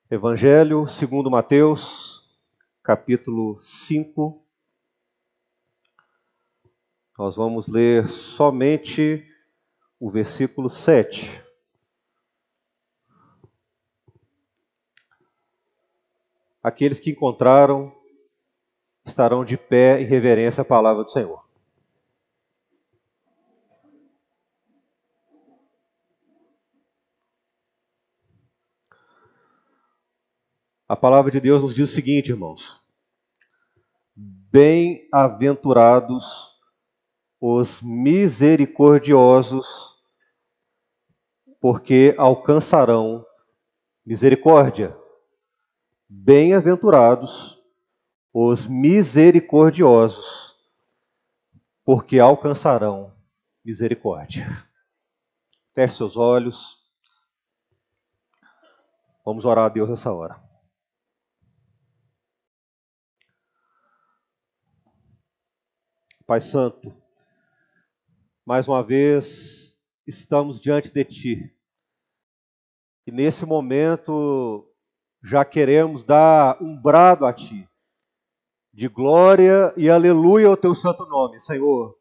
Evangelho segundo Mateus, capítulo 5. Nós vamos ler somente o versículo 7. Aqueles que encontraram estarão de pé em reverência à palavra do Senhor. A palavra de Deus nos diz o seguinte, irmãos: bem-aventurados os misericordiosos, porque alcançarão misericórdia. Bem-aventurados os misericordiosos, porque alcançarão misericórdia. Feche seus olhos. Vamos orar a Deus nessa hora. Pai Santo, mais uma vez estamos diante de Ti. E nesse momento já queremos dar um brado a Ti, de glória e aleluia ao Teu santo nome, Senhor.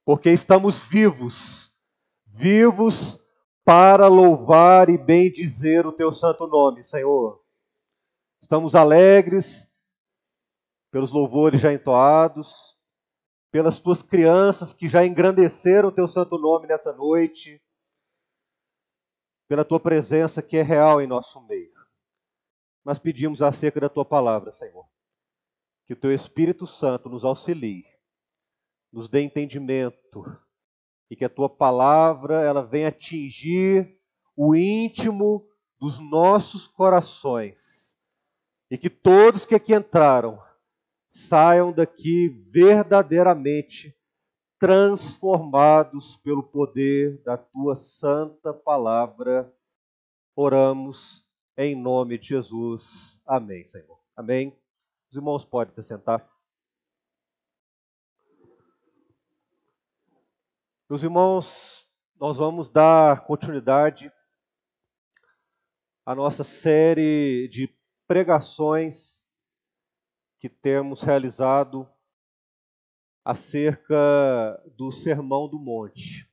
Porque estamos vivos para louvar e bendizer o Teu santo nome, Senhor. Estamos alegres pelos louvores já entoados, pelas Tuas crianças que já engrandeceram o Teu santo nome nessa noite, pela Tua presença que é real em nosso meio. Mas pedimos acerca da Tua palavra, Senhor, que o Teu Espírito Santo nos auxilie, nos dê entendimento, e que a Tua palavra ela venha atingir o íntimo dos nossos corações, e que todos que aqui entraram saiam daqui verdadeiramente transformados pelo poder da Tua santa palavra. Oramos em nome de Jesus. Amém, Senhor. Amém. Os irmãos podem se sentar. Meus irmãos, nós vamos dar continuidade à nossa série de pregações que temos realizado acerca do Sermão do Monte.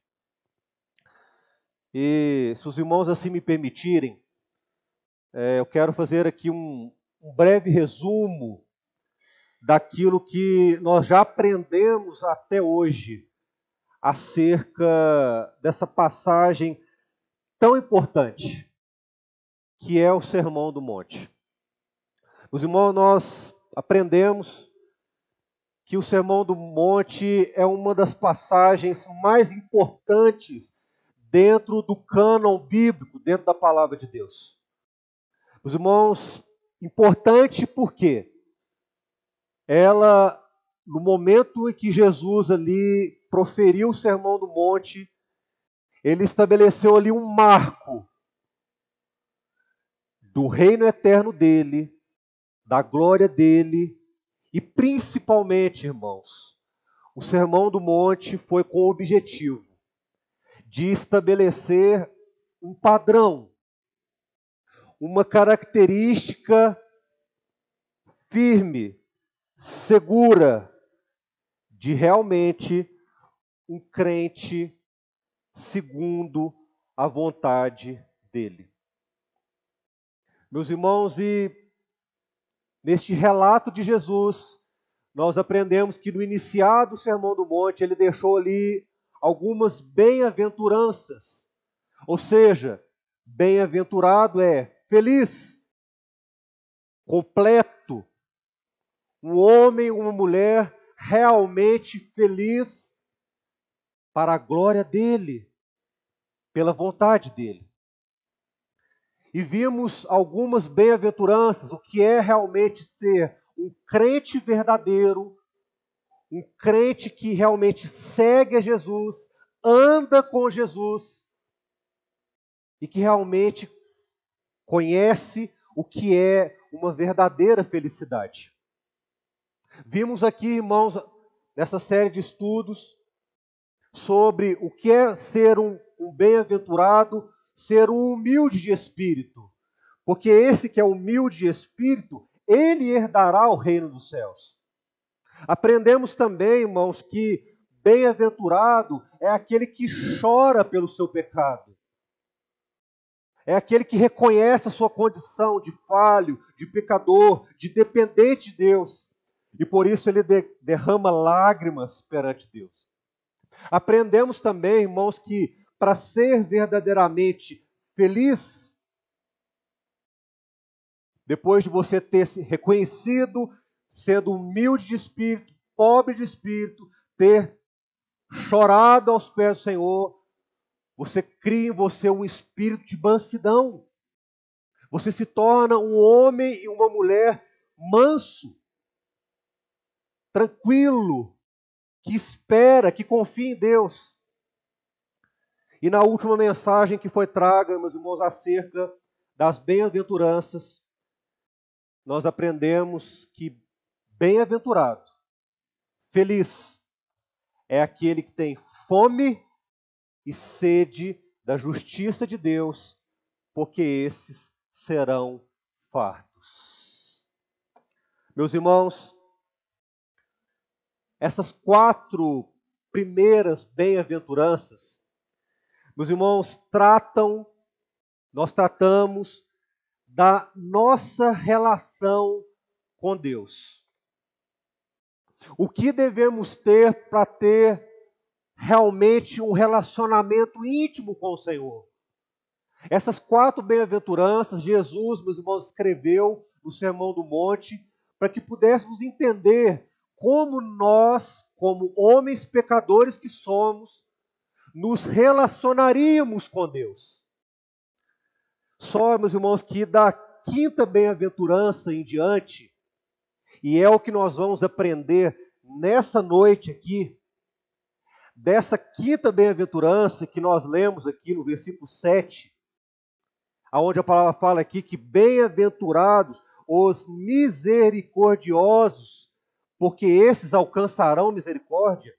E se os irmãos assim me permitirem, eu quero fazer aqui um breve resumo daquilo que nós já aprendemos até hoje acerca dessa passagem tão importante, que é o Sermão do Monte. Os irmãos, nós aprendemos que o Sermão do Monte é uma das passagens mais importantes dentro do cânon bíblico, dentro da palavra de Deus. Os irmãos, importante porque ela, no momento em que Jesus ali proferiu o Sermão do Monte, ele estabeleceu ali um marco do reino eterno dele, da glória dele, e principalmente, irmãos, o Sermão do Monte foi com o objetivo de estabelecer um padrão, uma característica firme, segura, de realmente um crente segundo a vontade dele. Meus irmãos, e neste relato de Jesus, nós aprendemos que no iniciar do Sermão do Monte, ele deixou ali algumas bem-aventuranças. Ou seja, bem-aventurado é feliz, completo, um homem, uma mulher realmente feliz para a glória dele, pela vontade dele. E vimos algumas bem-aventuranças, o que é realmente ser um crente verdadeiro, um crente que realmente segue a Jesus, anda com Jesus e que realmente conhece o que é uma verdadeira felicidade. Vimos aqui, irmãos, nessa série de estudos, sobre o que é ser um bem-aventurado, ser um humilde de espírito. Porque esse que é humilde de espírito, ele herdará o reino dos céus. Aprendemos também, irmãos, que bem-aventurado é aquele que chora pelo seu pecado. É aquele que reconhece a sua condição de falho, de pecador, de dependente de Deus. E por isso ele derrama lágrimas perante Deus. Aprendemos também, irmãos, que para ser verdadeiramente feliz, depois de você ter se reconhecido, sendo humilde de espírito, pobre de espírito, ter chorado aos pés do Senhor, você cria em você um espírito de mansidão. Você se torna um homem e uma mulher manso, tranquilo, que espera, que confia em Deus. E na última mensagem que foi traga, meus irmãos, acerca das bem-aventuranças, nós aprendemos que bem-aventurado, feliz, é aquele que tem fome e sede da justiça de Deus, porque esses serão fartos. Meus irmãos, essas 4 primeiras bem-aventuranças, meus irmãos, nós tratamos da nossa relação com Deus. O que devemos ter para ter realmente um relacionamento íntimo com o Senhor? Essas 4 bem-aventuranças, Jesus, meus irmãos, escreveu no Sermão do Monte, para que pudéssemos entender como nós, como homens pecadores que somos, nos relacionaríamos com Deus. Só, meus irmãos, que da 5ª bem-aventurança em diante, e é o que nós vamos aprender nessa noite aqui, dessa 5ª bem-aventurança que nós lemos aqui no versículo 7, aonde a palavra fala aqui que bem-aventurados os misericordiosos, porque esses alcançarão misericórdia.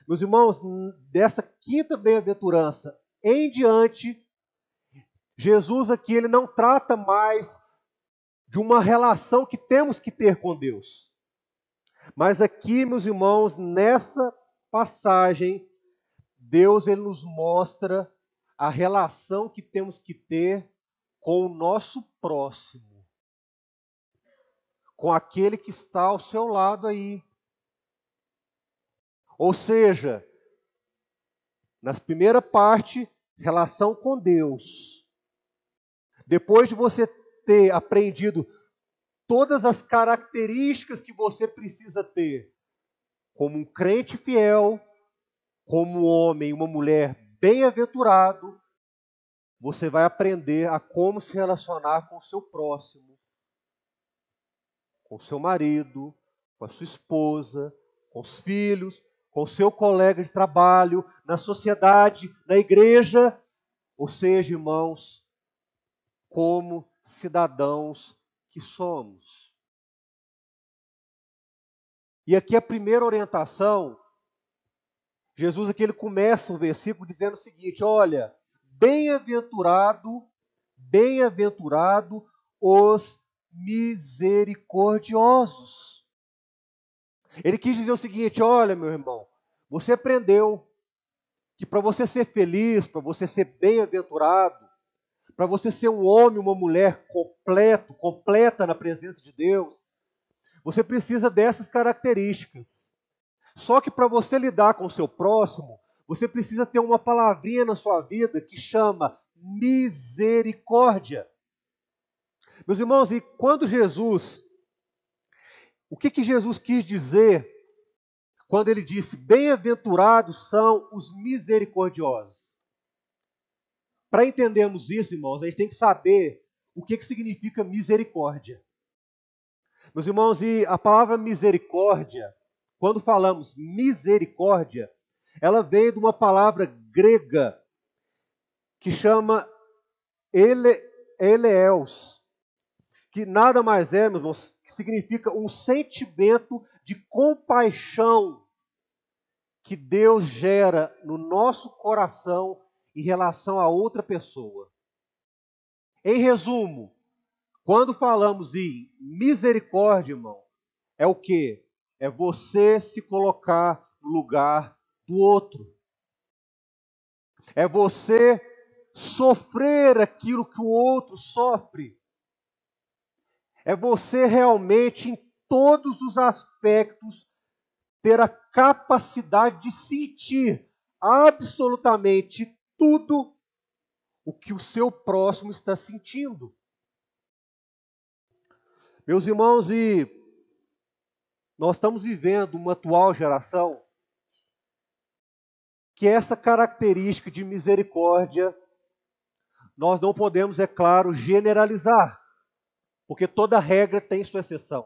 Meus irmãos, dessa 5ª bem-aventurança em diante, Jesus aqui ele não trata mais de uma relação que temos que ter com Deus. Mas aqui, meus irmãos, nessa passagem, Deus ele nos mostra a relação que temos que ter com o nosso próximo, com aquele que está ao seu lado aí. Ou seja, na primeira parte, relação com Deus. Depois de você ter aprendido todas as características que você precisa ter, como um crente fiel, como um homem e uma mulher bem-aventurado, você vai aprender a como se relacionar com o seu próximo, com o seu marido, com a sua esposa, com os filhos, com o seu colega de trabalho, na sociedade, na igreja, ou seja, irmãos, como cidadãos que somos. E aqui a primeira orientação, Jesus aqui ele começa o versículo dizendo o seguinte: olha, bem-aventurado os misericordiosos. Ele quis dizer o seguinte: olha, meu irmão, você aprendeu que para você ser feliz, para você ser bem-aventurado, para você ser um homem, uma mulher completa na presença de Deus, você precisa dessas características. Só que para você lidar com o seu próximo, você precisa ter uma palavrinha na sua vida que chama misericórdia. Meus irmãos, e quando Jesus, o que Jesus quis dizer quando ele disse, bem-aventurados são os misericordiosos? Para entendermos isso, irmãos, a gente tem que saber o que significa misericórdia. Meus irmãos, e a palavra misericórdia, quando falamos misericórdia, ela veio de uma palavra grega que chama eleos, que nada mais é, meus irmãos, que significa um sentimento de compaixão que Deus gera no nosso coração em relação a outra pessoa. Em resumo, Quando falamos em misericórdia, irmão, é o quê? É você se colocar no lugar do outro. É você sofrer aquilo que o outro sofre. É você realmente, em todos os aspectos, ter a capacidade de sentir absolutamente tudo o que o seu próximo está sentindo. Meus irmãos, e nós estamos vivendo uma atual geração que essa característica de misericórdia nós não podemos, é claro, generalizar, porque toda regra tem sua exceção.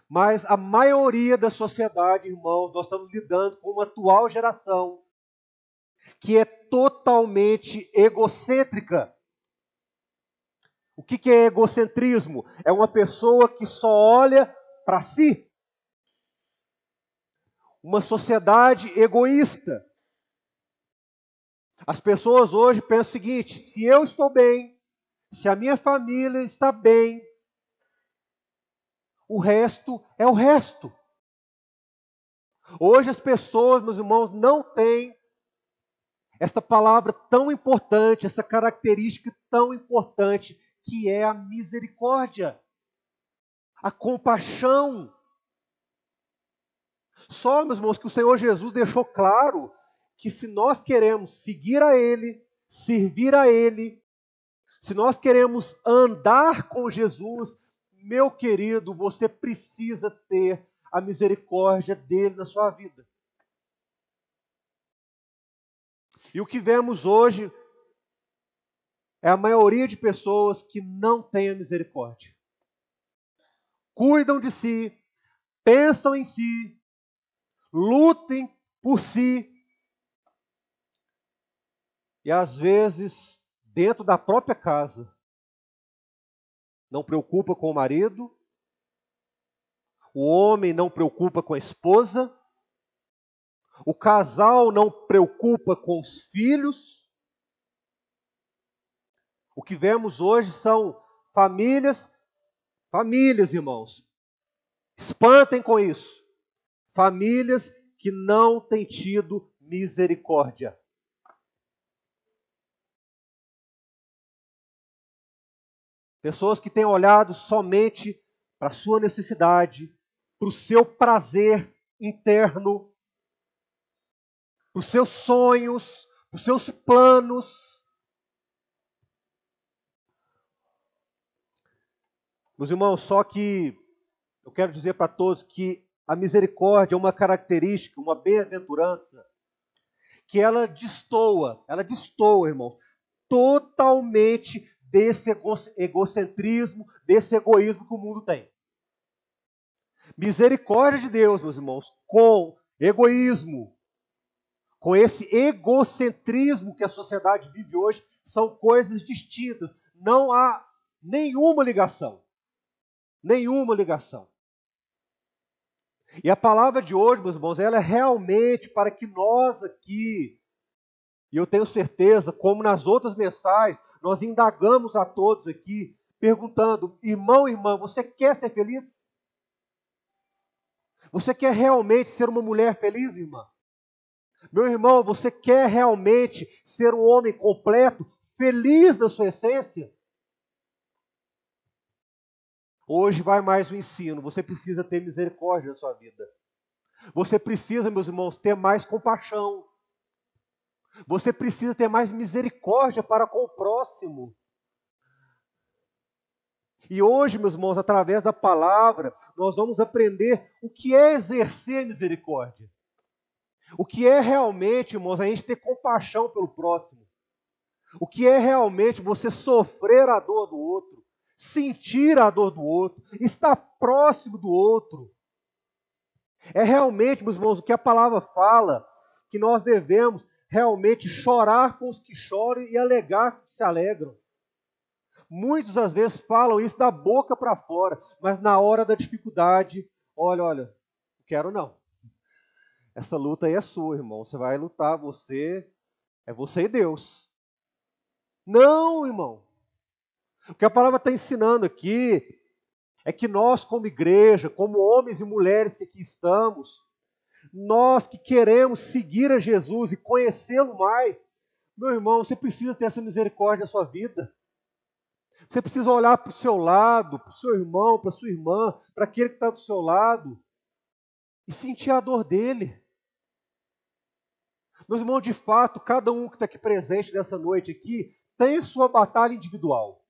Mas a maioria da sociedade, irmãos, nós estamos lidando com uma atual geração que é totalmente egocêntrica. O que é egocentrismo? É uma pessoa que só olha para si. Uma sociedade egoísta. As pessoas hoje pensam o seguinte: se eu estou bem, se a minha família está bem, o resto é o resto. Hoje as pessoas, meus irmãos, não têm esta palavra tão importante, essa característica tão importante, que é a misericórdia, a compaixão. Só, meus irmãos, que o Senhor Jesus deixou claro que se nós queremos seguir a Ele, servir a Ele, se nós queremos andar com Jesus, meu querido, você precisa ter a misericórdia dele na sua vida. E o que vemos hoje é a maioria de pessoas que não têm a misericórdia. Cuidam de si, pensam em si, lutem por si. E às vezes, dentro da própria casa, não preocupa com o marido, o homem não preocupa com a esposa, o casal não preocupa com os filhos. O que vemos hoje são famílias, irmãos. Espantem com isso. Famílias que não têm tido misericórdia. Pessoas que têm olhado somente para a sua necessidade, para o seu prazer interno, para os seus sonhos, para os seus planos. Meus irmãos, só que eu quero dizer para todos que a misericórdia é uma característica, uma bem-aventurança, que ela destoa, irmãos, totalmente desse egocentrismo, desse egoísmo que o mundo tem. Misericórdia de Deus, meus irmãos, com egoísmo, com esse egocentrismo que a sociedade vive hoje, são coisas distintas. Não há nenhuma ligação. Nenhuma ligação. E a palavra de hoje, meus irmãos, ela é realmente para que nós aqui, e eu tenho certeza, como nas outras mensagens, nós indagamos a todos aqui, perguntando: irmão, irmã, você quer ser feliz? Você quer realmente ser uma mulher feliz, irmã? Meu irmão, você quer realmente ser um homem completo, feliz na sua essência? Hoje vai mais um ensino. Você precisa ter misericórdia na sua vida. Você precisa, meus irmãos, ter mais compaixão. Você precisa ter mais misericórdia para com o próximo. E hoje, meus irmãos, através da palavra, nós vamos aprender o que é exercer misericórdia. O que é realmente, irmãos, a gente ter compaixão pelo próximo. O que é realmente você sofrer a dor do outro, sentir a dor do outro, estar próximo do outro. É realmente, meus irmãos, o que a palavra fala, que nós devemos realmente chorar com os que choram e alegar com os que se alegram. Muitos às vezes falam isso da boca para fora, mas na hora da dificuldade, olha, não quero não. Essa luta aí é sua, irmão. Você vai lutar, é você e Deus. Não, irmão. O que a palavra está ensinando aqui é que nós, como igreja, como homens e mulheres que aqui estamos, nós que queremos seguir a Jesus e conhecê-lo mais, meu irmão, você precisa ter essa misericórdia na sua vida. Você precisa olhar para o seu lado, para o seu irmão, para a sua irmã, para aquele que está do seu lado e sentir a dor dele. Meus irmãos, de fato, cada um que está aqui presente nessa noite aqui tem sua batalha individual.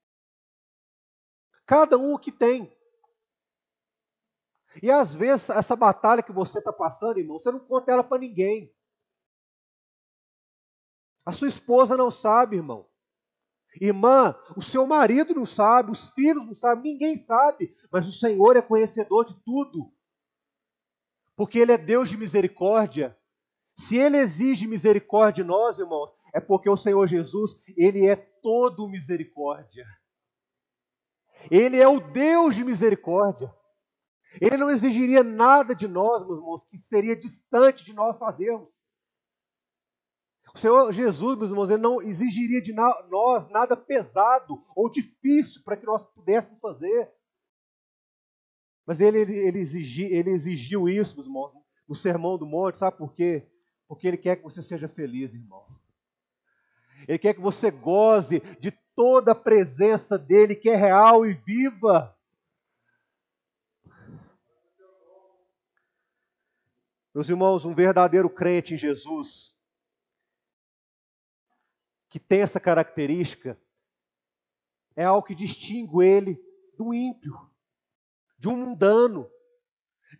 Cada um que tem. E às vezes essa batalha que você está passando, irmão, você não conta ela para ninguém. A sua esposa não sabe, irmão. Irmã, o seu marido não sabe, os filhos não sabem, ninguém sabe. Mas o Senhor é conhecedor de tudo. Porque Ele é Deus de misericórdia. Se Ele exige misericórdia de nós, irmãos, é porque o Senhor Jesus, Ele é todo misericórdia. Ele é o Deus de misericórdia. Ele não exigiria nada de nós, meus irmãos, que seria distante de nós fazermos. O Senhor Jesus, meus irmãos, Ele não exigiria de nós nada pesado ou difícil para que nós pudéssemos fazer. Mas Ele exigiu isso, meus irmãos, no Sermão do Monte, sabe por quê? Porque Ele quer que você seja feliz, irmão. Ele quer que você goze de toda a presença dEle, que é real e viva. Meus irmãos, um verdadeiro crente em Jesus, que tem essa característica, é algo que distingue ele do ímpio, de um mundano,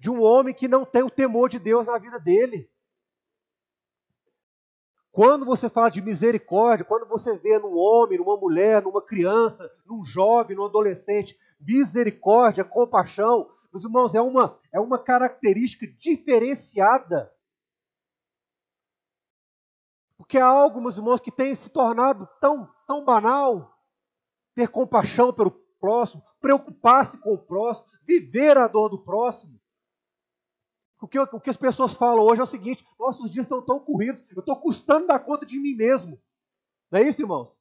de um homem que não tem o temor de Deus na vida dele. Quando você fala de misericórdia, quando você vê num homem, numa mulher, numa criança, num jovem, num adolescente, misericórdia, compaixão, meus irmãos, é uma característica diferenciada. Porque é algo, meus irmãos, que tem se tornado tão banal. Ter compaixão pelo próximo, preocupar-se com o próximo, viver a dor do próximo. O que as pessoas falam hoje é o seguinte: nossos dias estão tão corridos, eu estou custando dar conta de mim mesmo. Não é isso, irmãos?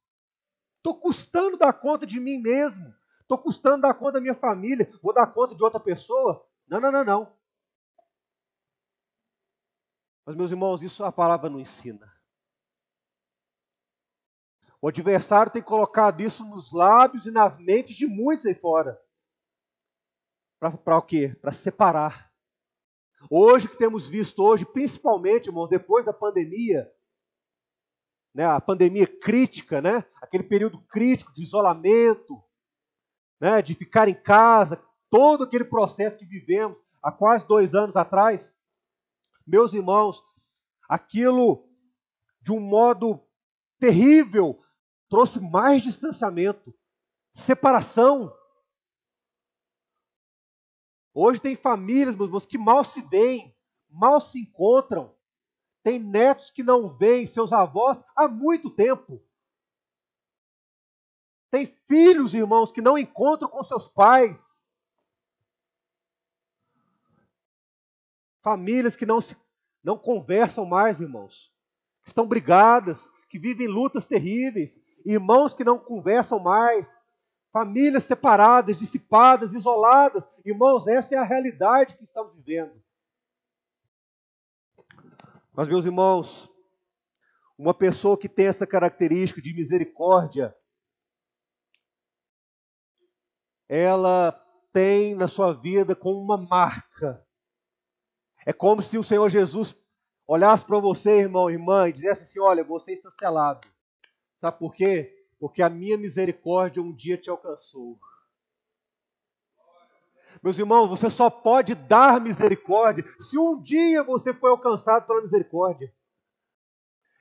Estou custando dar conta de mim mesmo. Estou custando dar conta da minha família. Vou dar conta de outra pessoa? Não. Mas, meus irmãos, isso a palavra não ensina. O adversário tem colocado isso nos lábios e nas mentes de muitos aí fora. Para o quê? Para separar. Hoje que temos visto hoje, principalmente, irmão, depois da pandemia, né, a pandemia crítica, né, aquele período crítico de isolamento, né, de ficar em casa, todo aquele processo que vivemos há quase 2 anos atrás, meus irmãos, aquilo de um modo terrível trouxe mais distanciamento, separação. Hoje tem famílias, meus irmãos, que mal se veem, mal se encontram. Tem netos que não veem seus avós há muito tempo. Tem filhos, irmãos, que não encontram com seus pais. Famílias que não conversam mais, irmãos. Que estão brigadas, que vivem lutas terríveis. Irmãos que não conversam mais. Famílias separadas, dissipadas, isoladas. Irmãos, essa é a realidade que estamos vivendo. Mas, meus irmãos, uma pessoa que tem essa característica de misericórdia, ela tem na sua vida como uma marca. É como se o Senhor Jesus olhasse para você, irmão, irmã, e dissesse assim: olha, você está selado. Sabe por quê? Porque a minha misericórdia um dia te alcançou. Meus irmãos, você só pode dar misericórdia se um dia você foi alcançado pela misericórdia.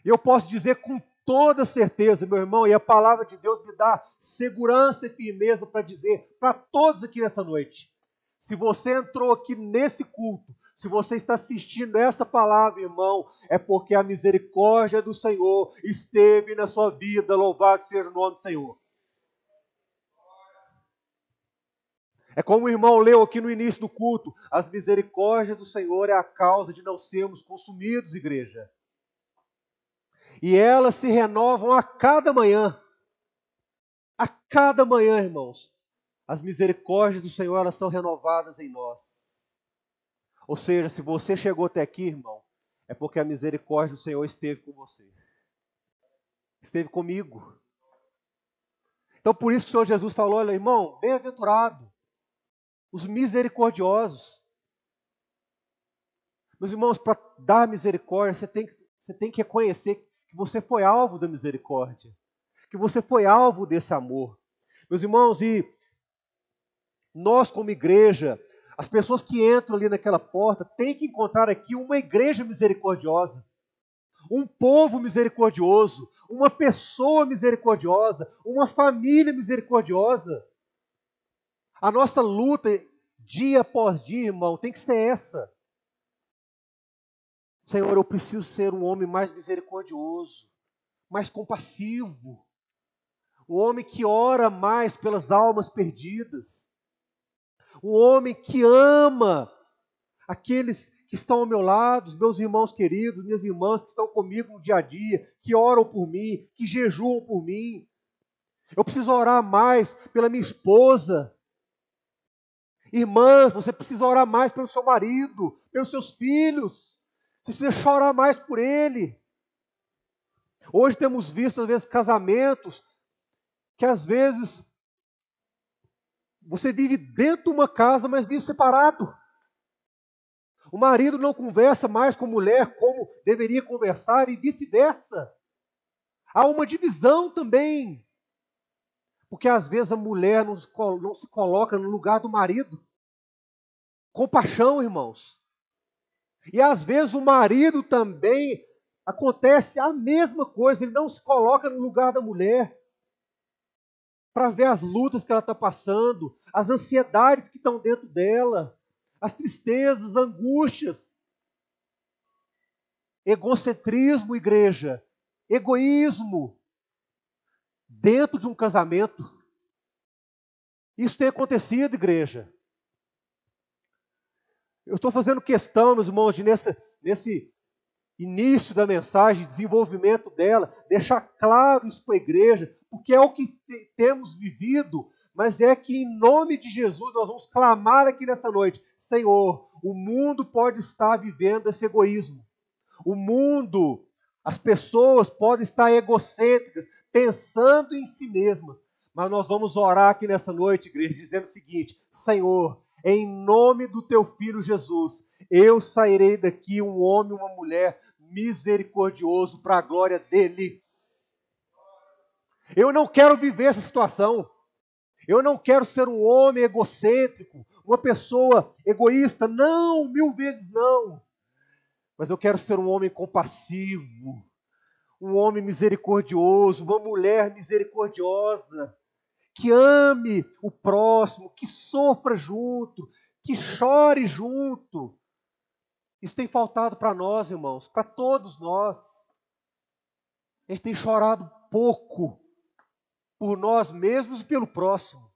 E eu posso dizer com toda certeza, meu irmão, e a palavra de Deus me dá segurança e firmeza para dizer para todos aqui nessa noite: se você entrou aqui nesse culto, se você está assistindo essa palavra, irmão, é porque a misericórdia do Senhor esteve na sua vida. Louvado seja o nome do Senhor. É como o irmão leu aqui no início do culto: as misericórdias do Senhor é a causa de não sermos consumidos, igreja. E elas se renovam a cada manhã. A cada manhã, irmãos, as misericórdias do Senhor, elas são renovadas em nós. Ou seja, se você chegou até aqui, irmão, é porque a misericórdia do Senhor esteve com você. Esteve comigo. Então, por isso que o Senhor Jesus falou, olha, irmão, bem-aventurado, os misericordiosos. Meus irmãos, para dar misericórdia, você tem que reconhecer que você foi alvo da misericórdia. Que você foi alvo desse amor. Meus irmãos, e nós como igreja, as pessoas que entram ali naquela porta, têm que encontrar aqui uma igreja misericordiosa. Um povo misericordioso, uma pessoa misericordiosa, uma família misericordiosa. A nossa luta, dia após dia, irmão, tem que ser essa. Senhor, eu preciso ser um homem mais misericordioso, mais compassivo. Um homem que ora mais pelas almas perdidas. Um homem que ama aqueles que estão ao meu lado, os meus irmãos queridos, minhas irmãs que estão comigo no dia a dia, que oram por mim, que jejuam por mim. Eu preciso orar mais pela minha esposa. Irmãs, você precisa orar mais pelo seu marido, pelos seus filhos. Você precisa chorar mais por ele. Hoje temos visto, às vezes, casamentos que, às vezes, você vive dentro de uma casa, mas vive separado. O marido não conversa mais com a mulher como deveria conversar e vice-versa. Há uma divisão também. Porque às vezes a mulher não se coloca no lugar do marido. Compaixão, irmãos. E às vezes o marido também acontece a mesma coisa. Ele não se coloca no lugar da mulher. Para ver as lutas que ela está passando, as ansiedades que estão dentro dela, as tristezas, angústias. Egocentrismo, igreja. Egoísmo. Dentro de um casamento. Isso tem acontecido, igreja. Eu estou fazendo questão, meus irmãos, de nesse início da mensagem, desenvolvimento dela, deixar claro isso para a igreja, porque é o que temos vivido, mas é que em nome de Jesus nós vamos clamar aqui nessa noite: Senhor, o mundo pode estar vivendo esse egoísmo. O mundo, as pessoas podem estar egocêntricas, pensando em si mesmas. Mas nós vamos orar aqui nessa noite, igreja, dizendo o seguinte: Senhor, em nome do teu Filho Jesus, eu sairei daqui um homem, uma mulher misericordioso para a glória dele. Eu não quero viver essa situação. Eu não quero ser um homem egocêntrico, uma pessoa egoísta. Não, 1000 vezes não. Mas eu quero ser um homem compassivo, um homem misericordioso, uma mulher misericordiosa, que ame o próximo, que sofra junto, que chore junto. Isso tem faltado para nós, irmãos, para todos nós. A gente tem chorado pouco por nós mesmos e pelo próximo.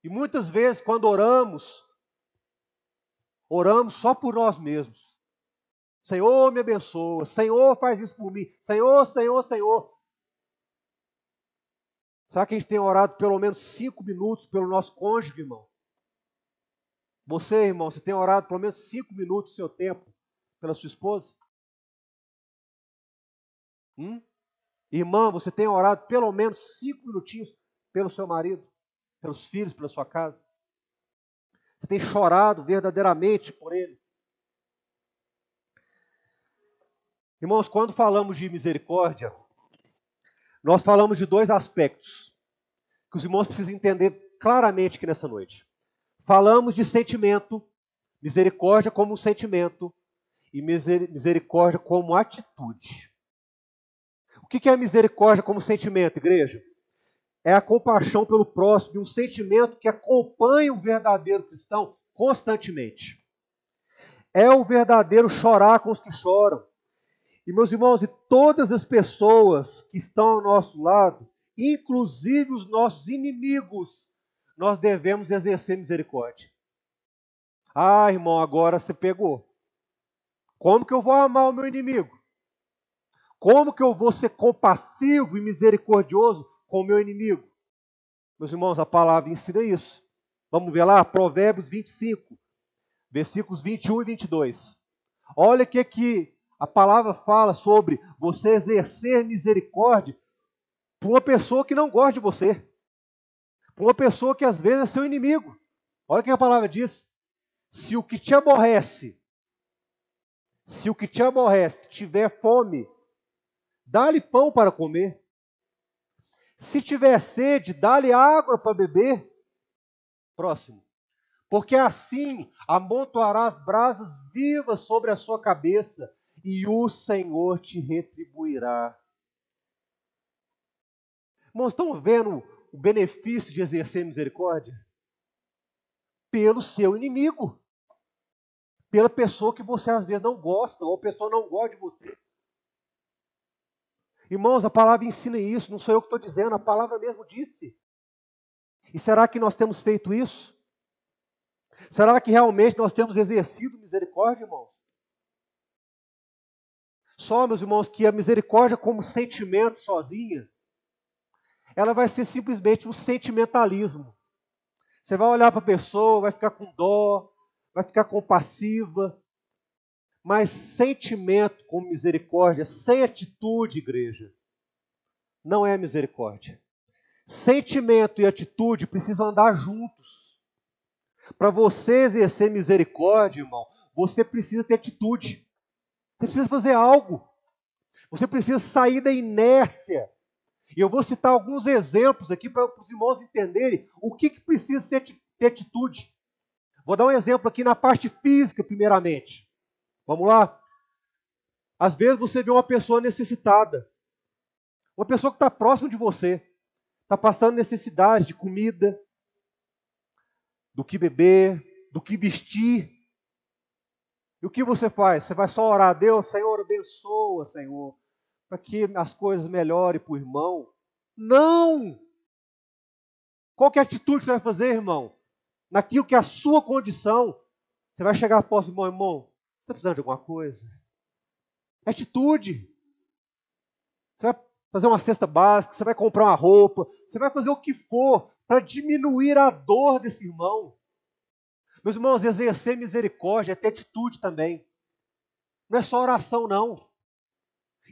E muitas vezes, quando oramos só por nós mesmos. Senhor, me abençoa. Senhor, faz isso por mim. Senhor, Senhor, Senhor. Será que a gente tem orado pelo menos 5 minutos pelo nosso cônjuge, irmão? Você, irmão, você tem orado pelo menos 5 minutos do seu tempo pela sua esposa? Irmã, você tem orado pelo menos 5 minutinhos pelo seu marido, pelos filhos, pela sua casa? Você tem chorado verdadeiramente por ele? Irmãos, quando falamos de misericórdia, nós falamos de 2 aspectos que os irmãos precisam entender claramente aqui nessa noite. Falamos de sentimento, misericórdia como um sentimento e misericórdia como atitude. O que é misericórdia como sentimento, igreja? É a compaixão pelo próximo, um sentimento que acompanha o verdadeiro cristão constantemente. É o verdadeiro chorar com os que choram. E meus irmãos, e todas as pessoas que estão ao nosso lado, inclusive os nossos inimigos, nós devemos exercer misericórdia. Ah, irmão, agora você pegou. Como que eu vou amar o meu inimigo? Como que eu vou ser compassivo e misericordioso com o meu inimigo? Meus irmãos, a palavra ensina isso. Vamos ver lá, Provérbios 25, versículos 21 e 22. Olha o que a palavra fala sobre você exercer misericórdia para uma pessoa que não gosta de você. Para uma pessoa que às vezes é seu inimigo. Olha o que a palavra diz. Se o que te aborrece tiver fome, dá-lhe pão para comer. Se tiver sede, dá-lhe água para beber. Próximo. Porque assim amontoarás brasas vivas sobre a sua cabeça, e o Senhor te retribuirá. Irmãos, estão vendo o benefício de exercer misericórdia? Pelo seu inimigo. Pela pessoa que você às vezes não gosta, ou a pessoa não gosta de você. Irmãos, a palavra ensina isso, não sou eu que estou dizendo, a palavra mesmo disse. E será que nós temos feito isso? Será que realmente nós temos exercido misericórdia, irmãos? Só, meus irmãos, que a misericórdia como sentimento sozinha, ela vai ser simplesmente um sentimentalismo. Você vai olhar para a pessoa, vai ficar com dó, vai ficar compassiva, mas sentimento como misericórdia, sem atitude, igreja, não é misericórdia. Sentimento e atitude precisam andar juntos. Para você exercer misericórdia, irmão, você precisa ter atitude. Você precisa fazer algo. Você precisa sair da inércia. E eu vou citar alguns exemplos aqui para os irmãos entenderem o que precisa ter atitude. Vou dar um exemplo aqui na parte física, primeiramente. Vamos lá? Às vezes você vê uma pessoa necessitada. Uma pessoa que está próxima de você. Está passando necessidade de comida, do que beber, do que vestir. E o que você faz? Você vai só orar a Deus, Senhor, abençoa, Senhor, para que as coisas melhorem para o irmão. Não! Qual que é a atitude que você vai fazer, irmão? Naquilo que é a sua condição, você vai chegar para o irmão, irmão, você está precisando de alguma coisa? É atitude. Você vai fazer uma cesta básica, você vai comprar uma roupa, você vai fazer o que for para diminuir a dor desse irmão. Meus irmãos, exercer misericórdia é ter atitude também. Não é só oração, não.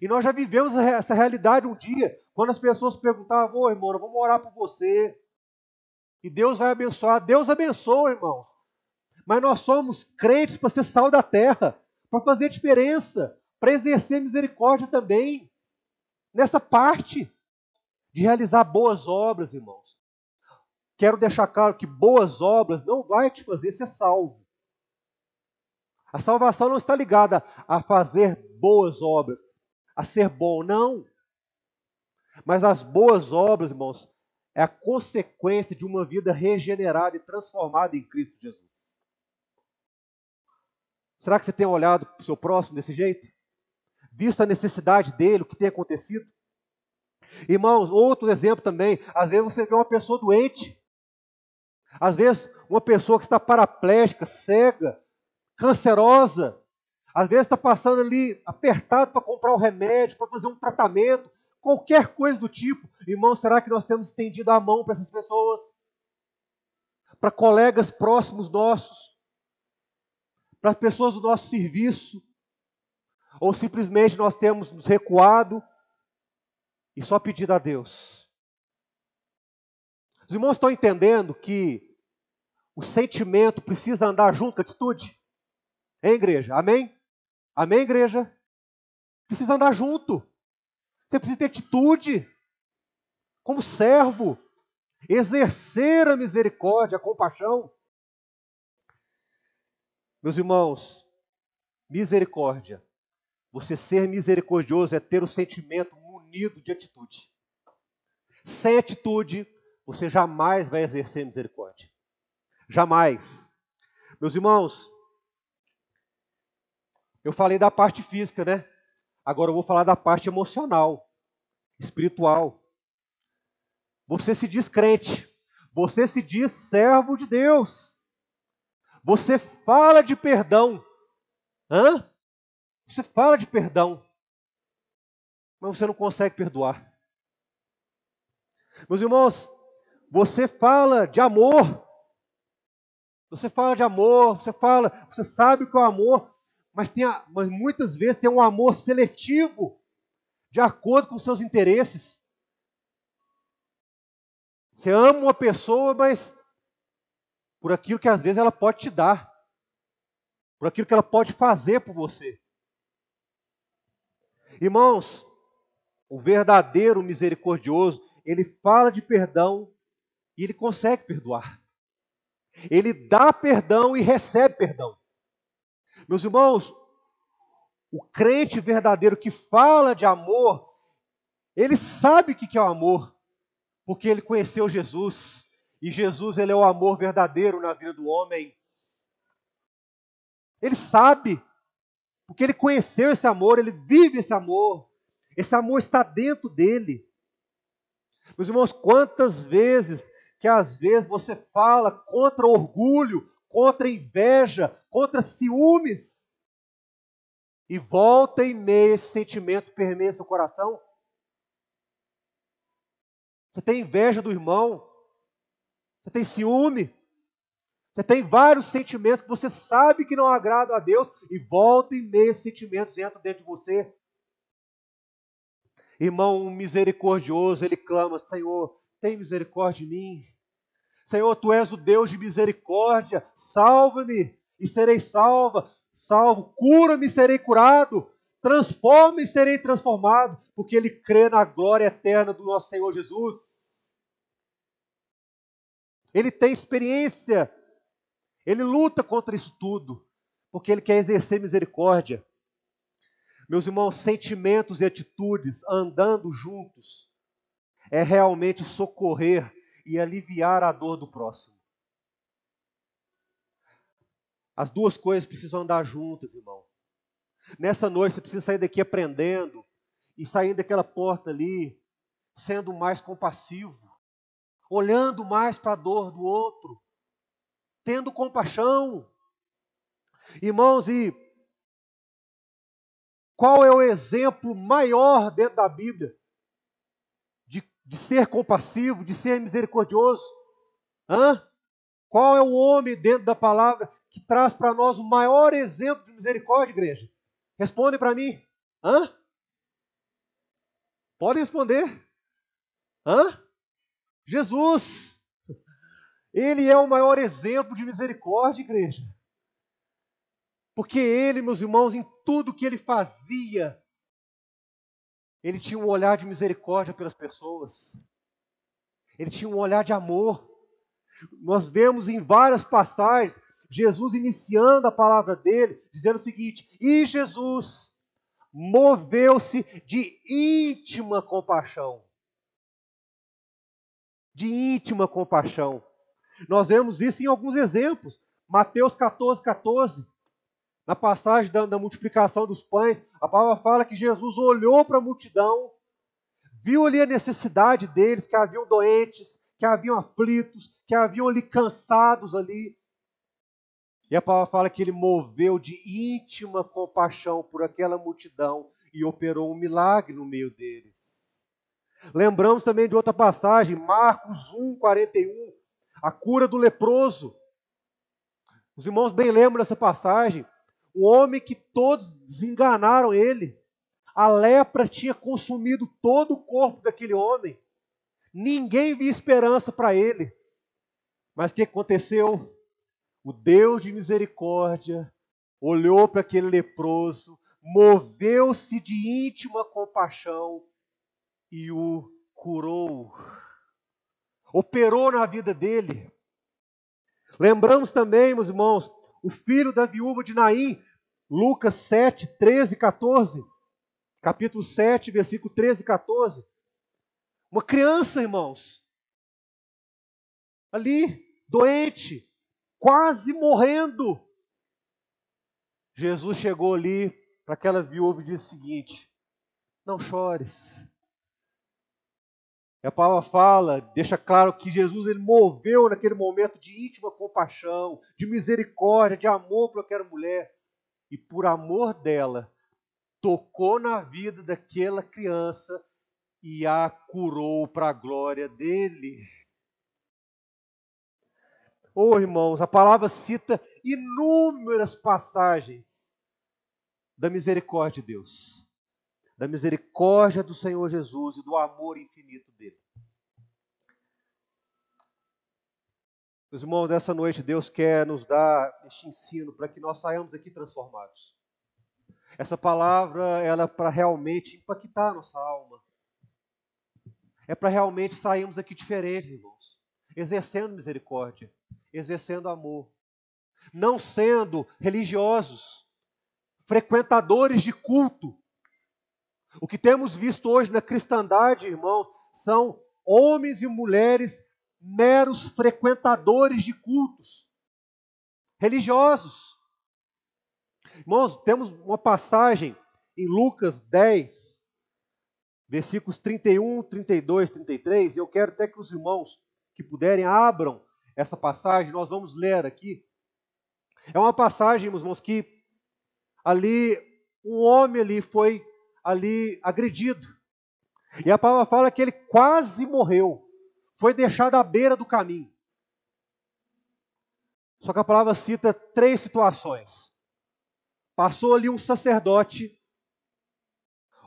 E nós já vivemos essa realidade um dia, quando as pessoas perguntavam, ô irmão, vamos orar por você. E Deus vai abençoar. Deus abençoa, irmãos. Mas nós somos crentes para ser sal da terra, para fazer diferença, para exercer misericórdia também. Nessa parte de realizar boas obras, irmãos. Quero deixar claro que boas obras não vai te fazer ser salvo. A salvação não está ligada a fazer boas obras, a ser bom, não. Mas as boas obras, irmãos, é a consequência de uma vida regenerada e transformada em Cristo Jesus. Será que você tem olhado para o seu próximo desse jeito? Visto a necessidade dele, o que tem acontecido? Irmãos, outro exemplo também, às vezes você vê uma pessoa doente, às vezes uma pessoa que está paraplégica, cega, cancerosa, às vezes está passando ali apertado para comprar um remédio, para fazer um tratamento, qualquer coisa do tipo. Irmãos, será que nós temos estendido a mão para essas pessoas? Para colegas próximos nossos? Para as pessoas do nosso serviço? Ou simplesmente nós temos nos recuado e só pedido a Deus? Os irmãos estão entendendo que o sentimento precisa andar junto com a atitude? Hein, igreja? Amém? Amém, igreja? Precisa andar junto. Você precisa ter atitude como servo, exercer a misericórdia, a compaixão. Meus irmãos, misericórdia. Você ser misericordioso é ter o sentimento munido de atitude. Sem atitude, você jamais vai exercer misericórdia. Jamais. Meus irmãos, eu falei da parte física, né? Agora eu vou falar da parte emocional, espiritual. Você se diz crente. Você se diz servo de Deus. Você fala de perdão. Hã? Você fala de perdão. mas você não consegue perdoar. Meus irmãos, você fala de amor. Você fala de amor, você sabe o que é o amor, mas muitas vezes tem um amor seletivo, de acordo com seus interesses. Você ama uma pessoa, mas por aquilo que às vezes ela pode te dar, por aquilo que ela pode fazer por você. Irmãos, o verdadeiro misericordioso, ele fala de perdão e ele consegue perdoar. Ele dá perdão e recebe perdão. Meus irmãos, o crente verdadeiro que fala de amor, ele sabe o que é o amor, porque ele conheceu Jesus. E Jesus, ele é o amor verdadeiro na vida do homem. Ele sabe, porque ele conheceu esse amor, ele vive esse amor. Esse amor está dentro dele. Meus irmãos, quantas vezes que às vezes você fala contra orgulho, contra inveja, contra ciúmes, e volta e meia esses sentimentos permeiam seu coração? Você tem inveja do irmão, você tem ciúme, você tem vários sentimentos que você sabe que não agradam a Deus, e volta e meia esses sentimentos entram dentro de você. Irmão misericordioso, ele clama: Senhor, tem misericórdia de mim. Senhor, Tu és o Deus de misericórdia, salva-me e serei salvo, cura-me e serei curado, transforma-me e serei transformado, porque ele crê na glória eterna do nosso Senhor Jesus. Ele tem experiência, ele luta contra isso tudo, porque ele quer exercer misericórdia. Meus irmãos, sentimentos e atitudes andando juntos é realmente socorrer e aliviar a dor do próximo. As duas coisas precisam andar juntas, irmão. Nessa noite você precisa sair daqui aprendendo e saindo daquela porta ali, sendo mais compassivo, olhando mais para a dor do outro, tendo compaixão. Irmãos, e qual é o exemplo maior dentro da Bíblia de ser compassivo, de ser misericordioso? Qual é o homem dentro da palavra que traz para nós o maior exemplo de misericórdia, igreja? Responde para mim. Pode responder. Jesus. Ele é o maior exemplo de misericórdia, igreja. Porque ele, meus irmãos, em tudo que ele fazia, ele tinha um olhar de misericórdia pelas pessoas. Ele tinha um olhar de amor. Nós vemos em várias passagens Jesus iniciando a palavra dele, dizendo o seguinte: e Jesus moveu-se de íntima compaixão. De íntima compaixão. Nós vemos isso em alguns exemplos. Mateus 14. Na passagem da multiplicação dos pães, a palavra fala que Jesus olhou para a multidão, viu ali a necessidade deles, que haviam doentes, que haviam aflitos, que haviam ali cansados ali. E a palavra fala que ele moveu de íntima compaixão por aquela multidão e operou um milagre no meio deles. Lembramos também de outra passagem, Marcos 1:41, a cura do leproso. Os irmãos bem lembram dessa passagem. Um homem que todos desenganaram ele. A lepra tinha consumido todo o corpo daquele homem. Ninguém via esperança para ele. Mas o que aconteceu? O Deus de misericórdia olhou para aquele leproso, moveu-se de íntima compaixão e o curou. Operou na vida dele. Lembramos também, meus irmãos, o filho da viúva de Naim, Lucas 7, 13 e 14. Capítulo 7, versículo 13 e 14. Uma criança, irmãos, ali, doente, quase morrendo. Jesus chegou ali para aquela viúva e disse o seguinte: não chores. E a palavra fala, deixa claro que Jesus ele moveu naquele momento de íntima compaixão, de misericórdia, de amor para aquela mulher. E por amor dela, tocou na vida daquela criança e a curou para a glória dele. Oh, irmãos, a palavra cita inúmeras passagens da misericórdia de Deus, da misericórdia do Senhor Jesus e do amor infinito dele. Meus irmãos, nessa noite Deus quer nos dar este ensino para que nós saiamos daqui transformados. Essa palavra, ela é para realmente impactar a nossa alma. É para realmente sairmos daqui diferentes, irmãos. Exercendo misericórdia, exercendo amor. Não sendo religiosos, frequentadores de culto. O que temos visto hoje na cristandade, irmãos, são homens e mulheres meros frequentadores de cultos religiosos. Irmãos, temos uma passagem em Lucas 10, versículos 31, 32, 33, e eu quero até que os irmãos que puderem abram essa passagem, nós vamos ler aqui. É uma passagem, meus irmãos, que ali um homem ali foi ali agredido. E a palavra fala que ele quase morreu. Foi deixado à beira do caminho. Só que a palavra cita 3 situações. Passou ali um sacerdote,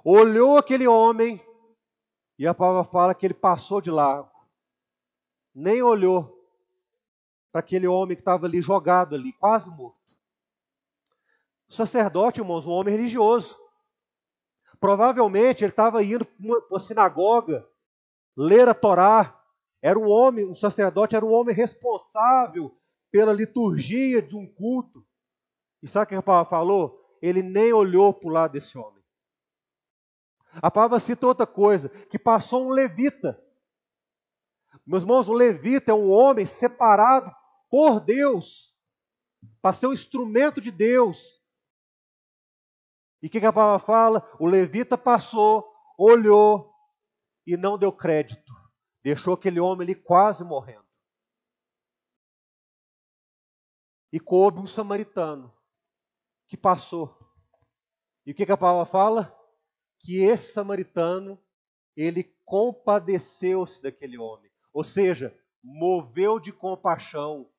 olhou aquele homem, e a palavra fala que ele passou de largo. Nem olhou para aquele homem que estava ali jogado ali, quase morto. O sacerdote, irmãos, um homem religioso. Provavelmente ele estava indo para uma sinagoga, ler a Torá. Era um homem, um sacerdote era um homem responsável pela liturgia de um culto. E sabe o que a palavra falou? Ele nem olhou para o lado desse homem. A palavra cita outra coisa, que passou um levita. Meus irmãos, um levita é um homem separado por Deus, para ser um instrumento de Deus. E o que a palavra fala? O levita passou, olhou e não deu crédito. Deixou aquele homem ali quase morrendo. E coube um samaritano que passou. E o que a palavra fala? Que esse samaritano, ele compadeceu-se daquele homem. Ou seja, moveu de compaixão,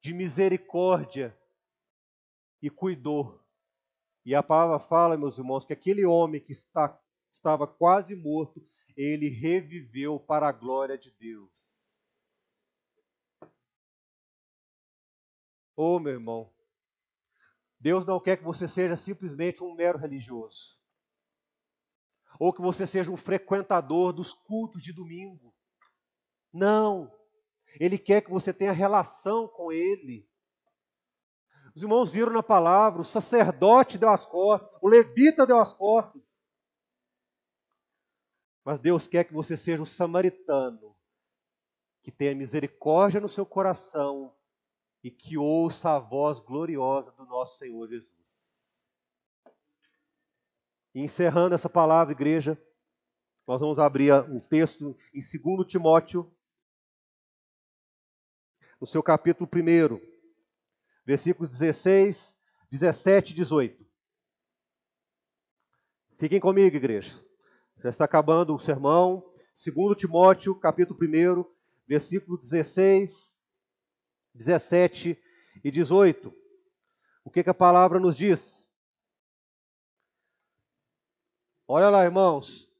de misericórdia e cuidou. E a palavra fala, meus irmãos, que aquele homem que estava quase morto, ele reviveu para a glória de Deus. Oh, meu irmão, Deus não quer que você seja simplesmente um mero religioso. Ou que você seja um frequentador dos cultos de domingo. Não. Ele quer que você tenha relação com Ele. Os irmãos viram na palavra, o sacerdote deu as costas, o levita deu as costas. Mas Deus quer que você seja um samaritano, que tenha misericórdia no seu coração e que ouça a voz gloriosa do nosso Senhor Jesus. E encerrando essa palavra, igreja, nós vamos abrir um texto em 2 Timóteo, no seu capítulo 1, versículos 16, 17 e 18. Fiquem comigo, igreja. Já está acabando o sermão. 2 Timóteo, capítulo 1, versículo 16, 17 e 18. O que a palavra nos diz? Olha lá, irmãos.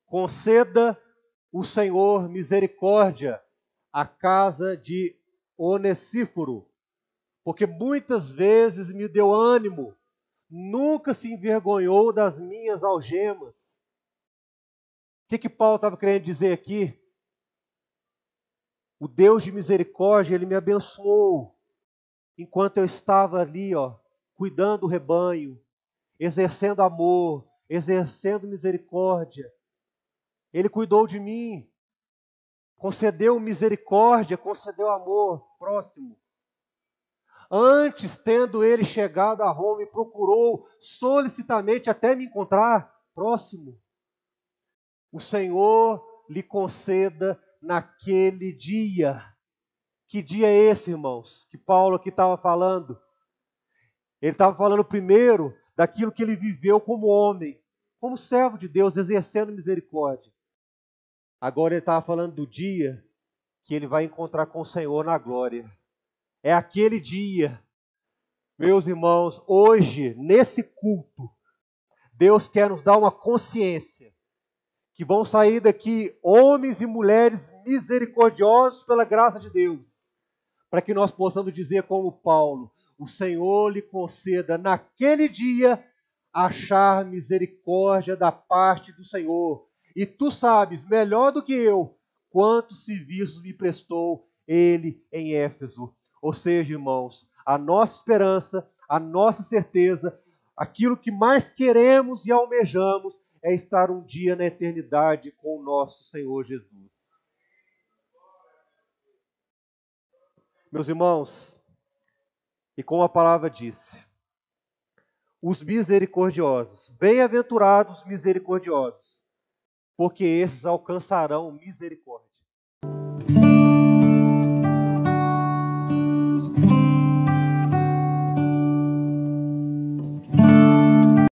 Conceda o Senhor misericórdia à casa de Onesíforo, porque muitas vezes me deu ânimo, nunca se envergonhou das minhas algemas. O que Paulo estava querendo dizer aqui? O Deus de misericórdia, Ele me abençoou, enquanto eu estava ali, cuidando do rebanho, exercendo amor, exercendo misericórdia. Ele cuidou de mim, concedeu misericórdia, concedeu amor próximo. Antes, tendo ele chegado a Roma, e procurou solicitamente até me encontrar próximo. O Senhor lhe conceda naquele dia. Que dia é esse, irmãos? Que Paulo aqui estava falando. Ele estava falando primeiro daquilo que ele viveu como homem, como servo de Deus, exercendo misericórdia. Agora ele estava falando do dia que ele vai encontrar com o Senhor na glória. É aquele dia, meus irmãos, hoje, nesse culto, Deus quer nos dar uma consciência que vão sair daqui homens e mulheres misericordiosos pela graça de Deus, para que nós possamos dizer como Paulo: o Senhor lhe conceda naquele dia achar misericórdia da parte do Senhor. E tu sabes, melhor do que eu, quantos serviços me prestou ele em Éfeso. Ou seja, irmãos, a nossa esperança, a nossa certeza, aquilo que mais queremos e almejamos é estar um dia na eternidade com o nosso Senhor Jesus. Meus irmãos, e como a palavra disse, os misericordiosos, bem-aventurados misericordiosos, porque esses alcançarão misericórdia.